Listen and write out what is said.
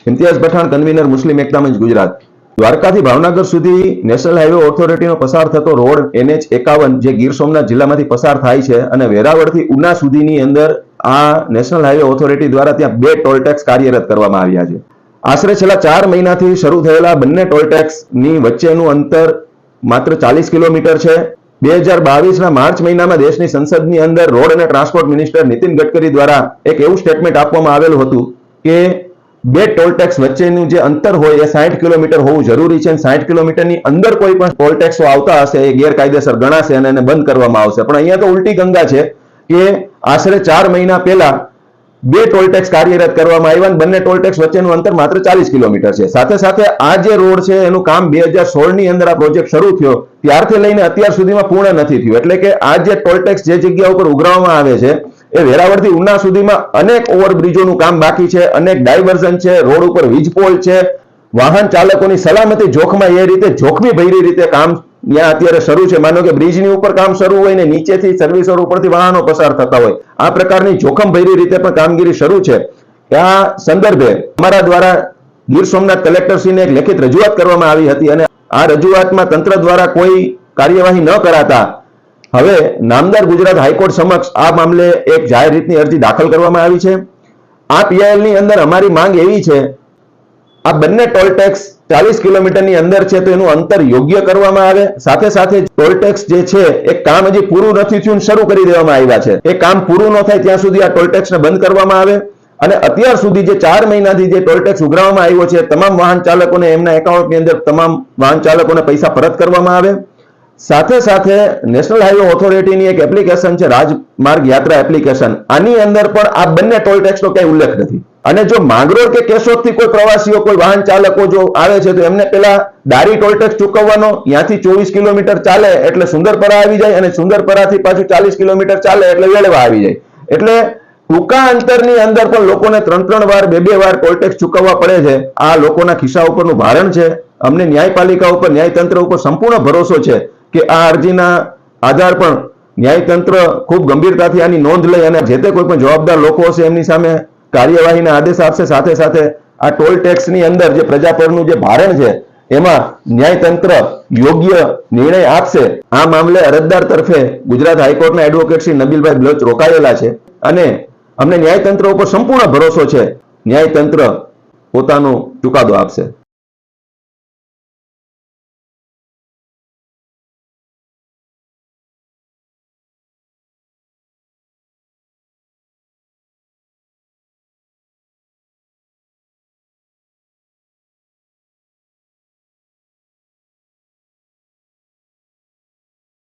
Imtiaz Pathan, convener, મુસ્લિમ એકતા મંચ, ગુજરાત। દ્વારકાથી ભાવનગર સુધી નેશનલ હાઈવે ઓથોરિટીનો પસાર થતો રોડ NH51 જે ગીર સોમનાથ જિલ્લામાંથી પસાર થાય છે અને વેરાવળથી ઉના સુધીની અંદર આ નેશનલ હાઈવે ઓથોરિટી દ્વારા ત્યાં 2 ટોલ ટેક્સ કાર્યરત કરવામાં આવ્યા છે। આશરે છેલ્લા 4 મહિનાથી શરૂ થયેલા બંને ટોલ ટેક્સની વચ્ચેનું અંતર માત્ર 40 કિલોમીટર છે। 2022ના માર્ચ મહિનામાં દેશની સંસદની અંદર રોડ અને ટ્રાન્સપોર્ટ મિનિસ્ટર નીતિન ગડકરી દ્વારા એક એવું સ્ટેટમેન્ટ આપવામાં આવેલું હતું કે 2 ટોલ ટેક્સ વચ્ચેનું જે અંતર હોય એ 60 કિલોમીટર હોવું જરૂરી છે। 60 કિલોમીટરની અંદર કોઈ પણ ટોલ ટેક્સો આવતા હશે એ ગેરકાયદેસર ગણાશે અને એને બંધ કરવામાં આવશે। પણ અહીંયા તો ઉલટી ગંગા છે કે આશરે 4 મહિના પહેલા 2 ટોલ ટેક્સ કાર્યરત કરવામાં આવ્યા અને બંને ટોલ ટેક્સ વચ્ચેનું અંતર માત્ર 40 કિલોમીટર છે। સાથે સાથે આ જે રોડ છે એનું કામ 2016 ની અંદર આ પ્રોજેક્ટ શરૂ થયો ત્યારથી લઈને અત્યાર સુધીમાં પૂર્ણ નથી થયું। એટલે કે આ જે ટોલ ટેક્સ જે જગ્યા ઉપર ઉઘરાવવામાં આવે છે એ વેરાવળથી ઉના સુધીમાં અનેક ઓવરબ્રિજોનું કામ બાકી છે, અનેક ડાયવર્ઝન છે, રોડ ઉપર વીજપોલ છે, વાહન ચાલકોની સલામતી જોખમાય એ રીતે જોખમી ભરી રીતે કામ ત્યાં અત્યારે શરૂ છે। માનો કે બ્રિજની ઉપર કામ શરૂ હોય ને નીચેથી સર્વિસ રોડ ઉપરથી વાહનો પસાર થતા હોય, આ પ્રકારની જોખમ ભરી રીતે પણ કામગીરી શરૂ છે। આ સંદર્ભે અમારા દ્વારા ગીર સોમનાથ કલેક્ટરશ્રીને એક લેખિત રજૂઆત કરવામાં આવી હતી અને આ રજૂઆતમાં તંત્ર દ્વારા કોઈ કાર્યવાહી ન કરાતા હવે નામદાર ગુજરાત હાઈકોર્ટ સમક્ષ આ મામલે એક જાહેર રીતની અરજી દાખલ કરવામાં આવી છે। આ PIL ની અંદર અમારી માંગ એવી છે, આ બંને ટોલ ટેક્સ 40 કિલોમીટરની અંદર છે તો એનું અંતર યોગ્ય કરવામાં આવે। સાથે સાથે ટોલ ટેક્સ જે છે એ કામ હજી પૂરું નથી થયું, શરૂ કરી દેવામાં આવ્યા છે। એ કામ પૂરું ન થાય ત્યાં સુધી આ ટોલ ટેક્સને બંધ કરવામાં આવે અને અત્યાર સુધી જે 4 મહિનાથી જે ટોલ ટેક્સ ઉઘરાવવામાં આવ્યો છે તમામ વાહન ચાલકોને એમના એકાઉન્ટની અંદર તમામ વાહન ચાલકોને પૈસા પરત કરવામાં આવે। સાથે સાથે નેશનલ હાઈવે ઓથોરિટીની એક એપ્લિકેશન છે રાજમાર્ગ યાત્રા એપ્લિકેશન, આની અંદર પણ આ બંને ટોલ ટેક્સનો કઈ ઉલ્લેખ નથી। અને જો માંગરોળ કે કેશોદથી કોઈ પ્રવાસીઓ કોઈ વાહન ચાલકો જો આવે છે તો એમને પેલા દારી ટોલ ટેક્સ ચૂકવવાનો, ત્યાંથી 24 કિલોમીટર ચાલે એટલે સુંદરપરા આવી જાય અને સુંદરપરાથી પાછું 40 કિલોમીટર ચાલે એટલે વેળવા આવી જાય। એટલે ટૂંકા અંતરની અંદર પણ લોકોને 3 વાર 2 વાર ટોલ ટેક્સ ચૂકવવા પડે છે। આ લોકોના ખિસ્સા ઉપરનું ભારણ છે। અમને ન્યાયપાલિકા ઉપર, ન્યાયતંત્ર ઉપર સંપૂર્ણ ભરોસો છે કે આ અરજીના આધાર પણ ન્યાયતંત્ર ખૂબ ગંભીરતાથી આની નોંધ લઈ અને જે તે કોઈ પણ જવાબદાર લોકો હશે એમની સામે કાર્યવાહીના આદેશ આપશે। સાથે સાથે આ ટોલ ટેક્સની અંદર જે પ્રજા પરનું જે ભારણ છે એમાં ન્યાયતંત્ર યોગ્ય નિર્ણય આપશે। આ મામલે અરજદાર તરફે ગુજરાત હાઈકોર્ટના એડવોકેટ શ્રી નબીલભાઈ બલોચ રોકાયેલા છે અને અમને ન્યાયતંત્ર ઉપર સંપૂર્ણ ભરોસો છે, ન્યાયતંત્ર પોતાનો ચુકાદો આપશે।